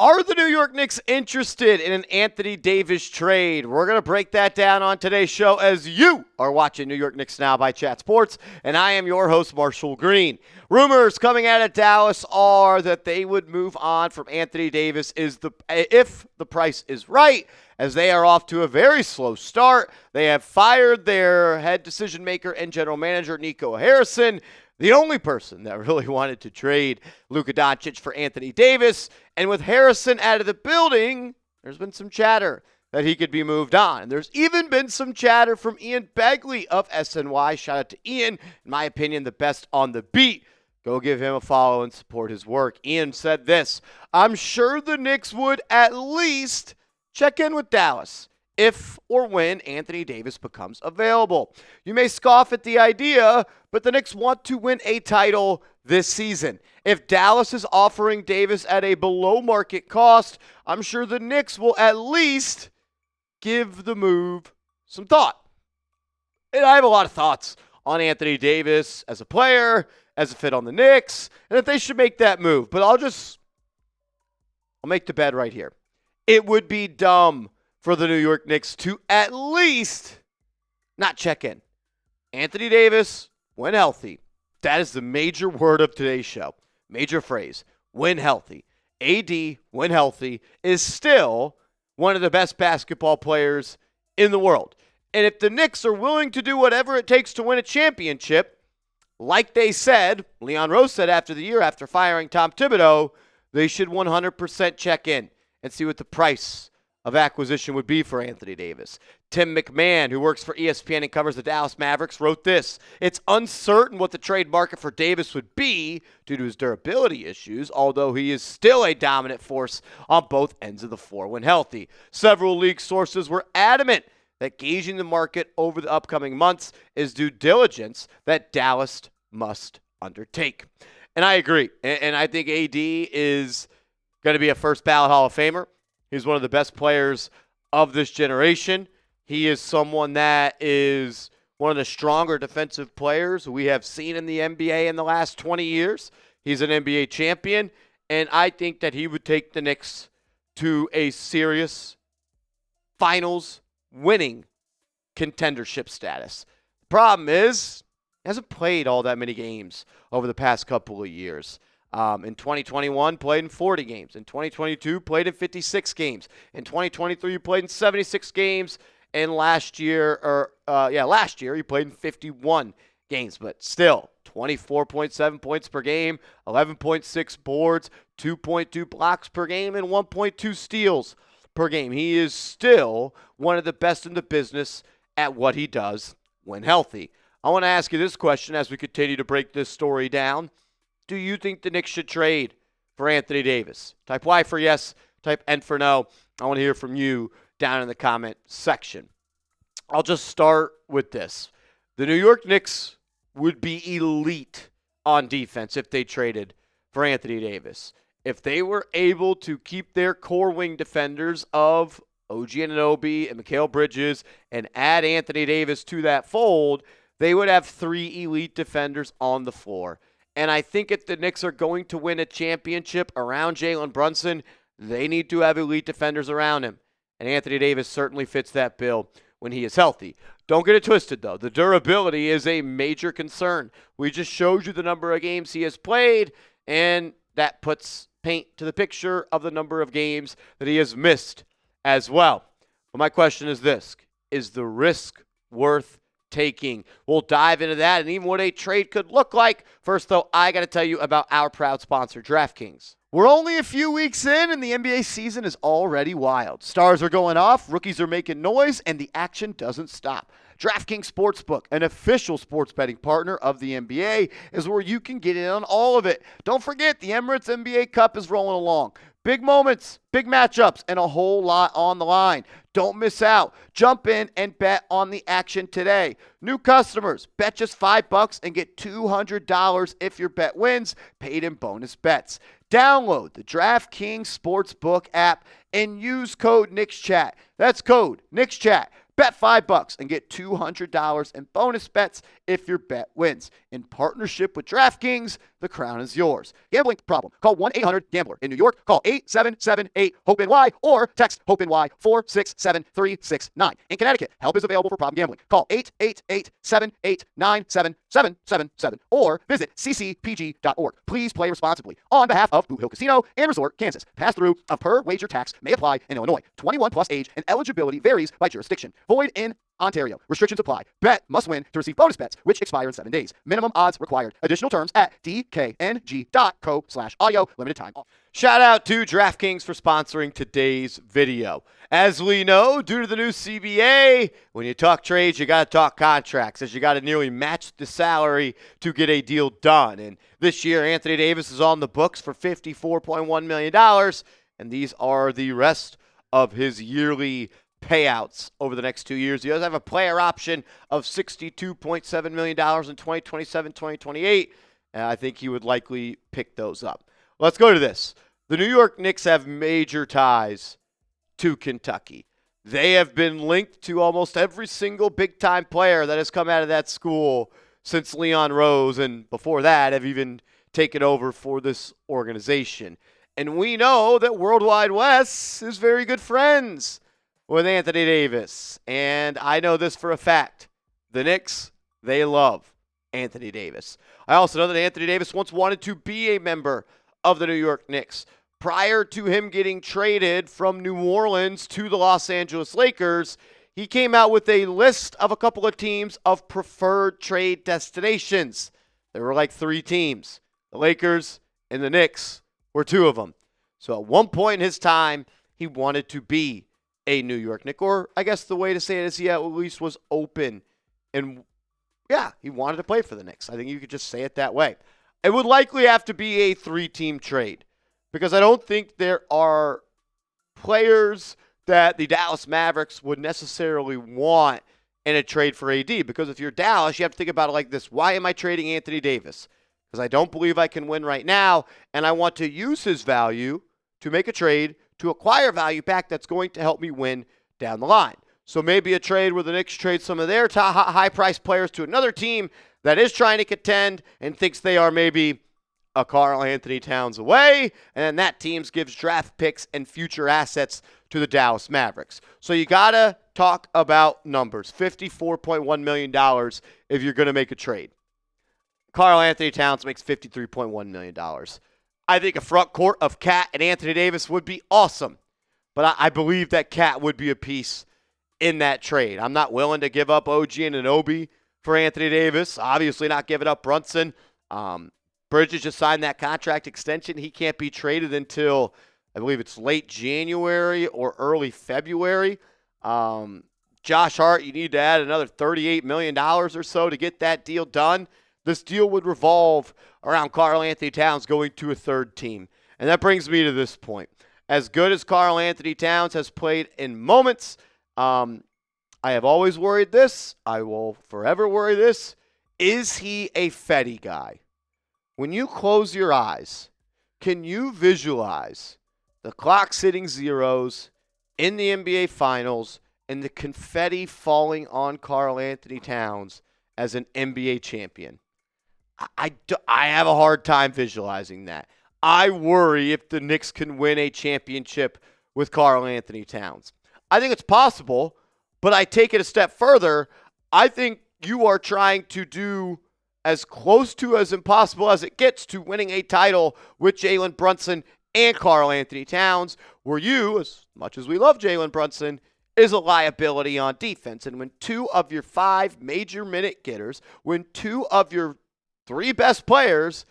Are the New York Knicks interested in an Anthony Davis trade? We're going to break that down on today's show as you are watching New York Knicks Now by Chat Sports, and I am your host, Marshall Green. Rumors coming out of Dallas are that they would move on from Anthony Davis if the price is right, as they are off to a very slow start. They have fired their head decision maker and general manager, Nico Harrison, the only person that really wanted to trade Luka Doncic for Anthony Davis. And with Harrison out of the building, there's been some chatter that he could be moved on. And there's even been some chatter from Ian Begley of SNY. Shout out to Ian. In my opinion, the best on the beat. Go give him a follow and support his work. Ian said this: I'm sure the Knicks would at least check in with Dallas if or when Anthony Davis becomes available. You may scoff at the idea, but the Knicks want to win a title this season. If Dallas is offering Davis at a below-market cost, I'm sure the Knicks will at least give the move some thought. And I have a lot of thoughts on Anthony Davis as a player, as a fit on the Knicks, and if they should make that move. But I'll make the bet right here. It would be dumb for the New York Knicks to at least not check in. Anthony Davis, when healthy. That is the major word of today's show. Major phrase, when healthy. AD, when healthy, is still one of the best basketball players in the world. And if the Knicks are willing to do whatever it takes to win a championship, like they said, Leon Rose said after the year after firing Tom Thibodeau, they should 100% check in and see what the price of acquisition would be for Anthony Davis. Tim McMahon, who works for ESPN and covers the Dallas Mavericks, wrote this: it's uncertain what the trade market for Davis would be due to his durability issues, although he is still a dominant force on both ends of the floor when healthy. Several league sources were adamant that gauging the market over the upcoming months is due diligence that Dallas must undertake. And I agree. And I think AD is going to be a first ballot Hall of Famer. He's one of the best players of this generation. He is someone that is one of the stronger defensive players we have seen in the NBA in the last 20 years. He's an NBA champion, and I think that he would take the Knicks to a serious finals winning contendership status. The problem is, he hasn't played all that many games over the past couple of years. In 2021, played in 40 games. In 2022, played in 56 games. In 2023, he played in 76 games. And last year, he played in 51 games. But still, 24.7 points per game, 11.6 boards, 2.2 blocks per game, and 1.2 steals per game. He is still one of the best in the business at what he does when healthy. I want to ask you this question as we continue to break this story down. Do you think the Knicks should trade for Anthony Davis? Type Y for yes, type N for no. I want to hear from you down in the comment section. I'll just start with this. The New York Knicks would be elite on defense if they traded for Anthony Davis. If they were able to keep their core wing defenders of OG Anunoby and Mikal Bridges and add Anthony Davis to that fold, they would have three elite defenders on the floor. And I think if the Knicks are going to win a championship around Jalen Brunson, they need to have elite defenders around him. And Anthony Davis certainly fits that bill when he is healthy. Don't get it twisted, though. The durability is a major concern. We just showed you the number of games he has played, and that puts paint to the picture of the number of games that he has missed as well. But my question is this: is the risk worth taking? We'll dive into that and even what a trade could look like. First, though, I got to tell you about our proud sponsor, DraftKings. We're only a few weeks in, and the NBA season is already wild. Stars are going off, rookies are making noise, and the action doesn't stop. DraftKings Sportsbook, an official sports betting partner of the NBA, is where you can get in on all of it. Don't forget, the Emirates NBA Cup is rolling along. Big moments, big matchups, and a whole lot on the line. Don't miss out. Jump in and bet on the action today. New customers, bet just $5 and get $200 if your bet wins, paid in bonus bets. Download the DraftKings Sportsbook app and use code NicksChat. That's code NicksChat. Bet $5 and get $200 in bonus bets if your bet wins. In partnership with DraftKings, the crown is yours. Gambling problem? Call 1-800-GAMBLER. In New York, call 877-8-HOPE-NY or text HOPE-NY 467-369. In Connecticut, help is available for problem gambling. Call 888-789-7777 or visit ccpg.org. Please play responsibly. On behalf of Boot Hill Casino and Resort, Kansas. Pass-through of per wager tax may apply in Illinois. 21 plus age and eligibility varies by jurisdiction. Void in Ontario. Restrictions apply. Bet must win to receive bonus bets, which expire in 7 days. Minimum odds required. Additional terms at dkng.co/audio. Limited time. Shout out to DraftKings for sponsoring today's video. As we know, due to the new CBA, when you talk trades, you got to talk contracts, as you got to nearly match the salary to get a deal done. And this year, Anthony Davis is on the books for $54.1 million, and these are the rest of his yearly payouts over the next 2 years. He does have a player option of $62.7 million in 2027, 2028, and I think he would likely pick those up. Let's go to this. The New York Knicks have major ties to Kentucky. They have been linked to almost every single big-time player that has come out of that school since Leon Rose, and before that have even taken over for this organization. And we know that Worldwide Wes is very good friends with Anthony Davis. And I know this for a fact. The Knicks, they love Anthony Davis. I also know that Anthony Davis once wanted to be a member of the New York Knicks. Prior to him getting traded from New Orleans to the Los Angeles Lakers, he came out with a list of a couple of teams of preferred trade destinations. There were like 3 teams. The Lakers and the Knicks were 2 of them. So at one point in his time, he wanted to be a New York Knick, or I guess the way to say it is he at least was open. And yeah, he wanted to play for the Knicks. I think you could just say it that way. It would likely have to be a 3-team trade, because I don't think there are players that the Dallas Mavericks would necessarily want in a trade for AD. Because if you're Dallas, you have to think about it like this. Why am I trading Anthony Davis? Because I don't believe I can win right now, and I want to use his value to make a trade to acquire value back that's going to help me win down the line. So maybe a trade where the Knicks trade some of their high-priced players to another team that is trying to contend and thinks they are maybe a Karl Anthony Towns away, and then that team gives draft picks and future assets to the Dallas Mavericks. So you got to talk about numbers. $54.1 million if you're going to make a trade. Karl Anthony Towns makes $53.1 million. I think a front court of Cat and Anthony Davis would be awesome, but I believe that Cat would be a piece in that trade. I'm not willing to give up OG and Anunoby for Anthony Davis. Obviously not giving up Brunson. Bridges just signed that contract extension. He can't be traded until, I believe it's late January or early February. Josh Hart, you need to add another $38 million or so to get that deal done. This deal would revolve around Karl Anthony Towns going to a 3rd team. And that brings me to this point. As good as Karl Anthony Towns has played in moments, I have always worried this. I will forever worry this. Is he a Fetty guy? When you close your eyes, can you visualize the clock hitting zeros in the NBA Finals and the confetti falling on Karl Anthony Towns as an NBA champion? I have a hard time visualizing that. I worry if the Knicks can win a championship with Karl Anthony Towns. I think it's possible, but I take it a step further. I think you are trying to do as close to as impossible as it gets to winning a title with Jalen Brunson and Karl Anthony Towns, where you, as much as we love Jalen Brunson, is a liability on defense. And when 2 of your 5 major minute getters, when 2 of your 3 best players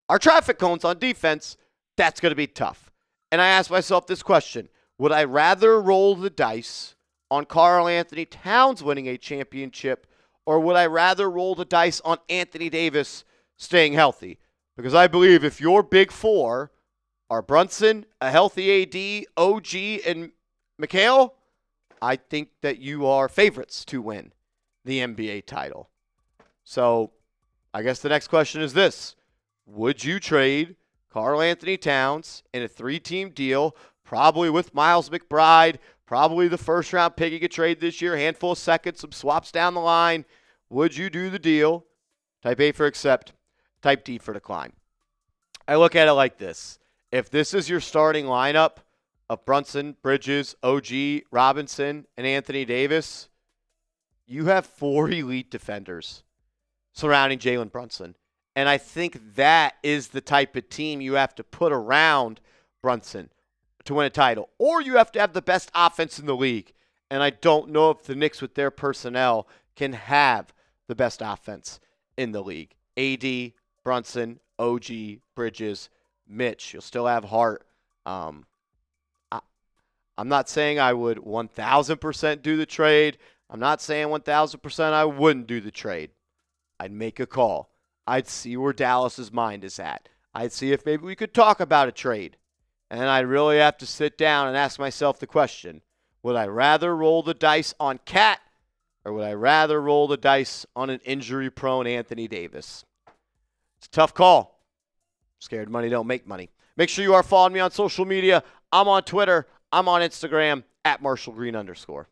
are traffic cones on defense, that's going to be tough. And I ask myself this question. Would I rather roll the dice on Karl Anthony Towns winning a championship, or would I rather roll the dice on Anthony Davis staying healthy? Because I believe if your big 4 are Brunson, a healthy AD, OG, and Mikal, I think that you are favorites to win the NBA title. So I guess the next question is this. Would you trade Karl Anthony Towns in a 3-team deal, probably with Miles McBride, probably the first round pick you could trade this year, handful of seconds, some swaps down the line. Would you do the deal? Type A for accept, type D for decline. I look at it like this. If this is your starting lineup of Brunson, Bridges, OG, Robinson, and Anthony Davis, you have 4 elite defenders surrounding Jalen Brunson. And I think that is the type of team you have to put around Brunson to win a title. Or you have to have the best offense in the league. And I don't know if the Knicks with their personnel can have the best offense in the league. AD, Brunson, OG, Bridges, Mitch. You'll still have Hart. I'm not saying I would 1,000% do the trade. I'm not saying 1,000% I wouldn't do the trade. I'd make a call. I'd see where Dallas's mind is at. I'd see if maybe we could talk about a trade. And I'd really have to sit down and ask myself the question, would I rather roll the dice on Cat or would I rather roll the dice on an injury-prone Anthony Davis? It's a tough call. Scared money don't make money. Make sure you are following me on social media. I'm on Twitter. I'm on Instagram, @MarshallGreen_.